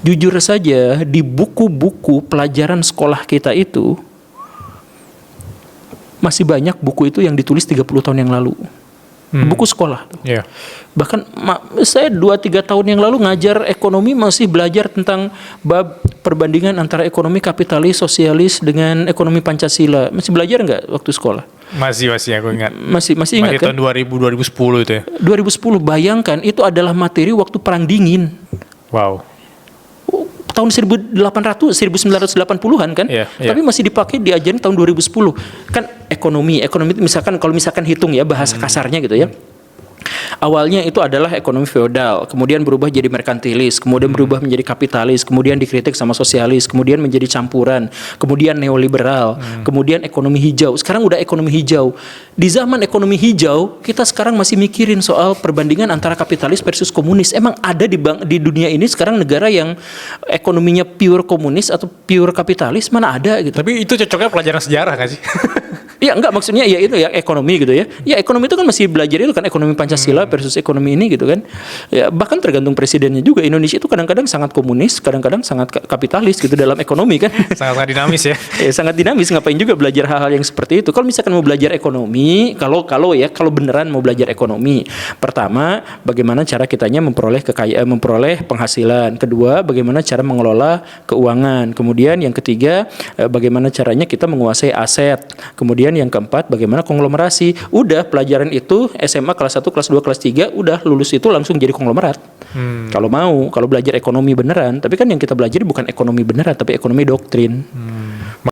Jujur saja, di buku-buku pelajaran sekolah kita itu masih banyak buku itu yang ditulis 30 tahun yang lalu. Buku sekolah. Yeah. Bahkan saya 2-3 tahun yang lalu ngajar ekonomi masih belajar tentang bab perbandingan antara ekonomi kapitalis, sosialis dengan ekonomi Pancasila. Masih belajar nggak waktu sekolah? Masih aku ingat. Masih ingat kan? Tahun 2010 itu ya. 2010, bayangkan itu adalah materi waktu Perang Dingin. Wow. Tahun 1980-an kan, tapi masih dipakai diajarin tahun 2010 kan. Ekonomi itu misalkan kalau hitung ya bahasa kasarnya gitu ya, awalnya itu adalah ekonomi feodal, kemudian berubah jadi merkantilis, kemudian berubah menjadi kapitalis, kemudian dikritik sama sosialis, kemudian menjadi campuran, kemudian neoliberal, kemudian ekonomi hijau. Sekarang udah ekonomi hijau. Di zaman ekonomi hijau, kita sekarang masih mikirin soal perbandingan antara kapitalis versus komunis. Emang ada di dunia ini sekarang negara yang ekonominya pure komunis atau pure kapitalis? Mana ada gitu. Tapi itu cocoknya pelajaran sejarah kan sih? Ya enggak, maksudnya ya itu ya ekonomi gitu ya. Ya ekonomi itu kan masih belajar itu kan ekonomi Pancasila versus ekonomi ini gitu kan. Ya bahkan tergantung presidennya juga. Indonesia itu kadang-kadang sangat komunis, kadang-kadang sangat kapitalis gitu dalam ekonomi kan. Sangat dinamis ya. Ya sangat dinamis, ngapain juga belajar hal-hal yang seperti itu. Kalau misalkan mau belajar ekonomi, kalau beneran mau belajar ekonomi, pertama bagaimana cara kitanya memperoleh penghasilan. Kedua, bagaimana cara mengelola keuangan. Kemudian yang ketiga, bagaimana caranya kita menguasai aset. Kemudian yang keempat, bagaimana konglomerasi. Udah pelajaran itu SMA kelas 1, kelas 2, kelas 3, udah lulus itu langsung jadi konglomerat. Kalau belajar ekonomi beneran. Tapi kan yang kita belajar bukan ekonomi beneran, tapi ekonomi doktrin.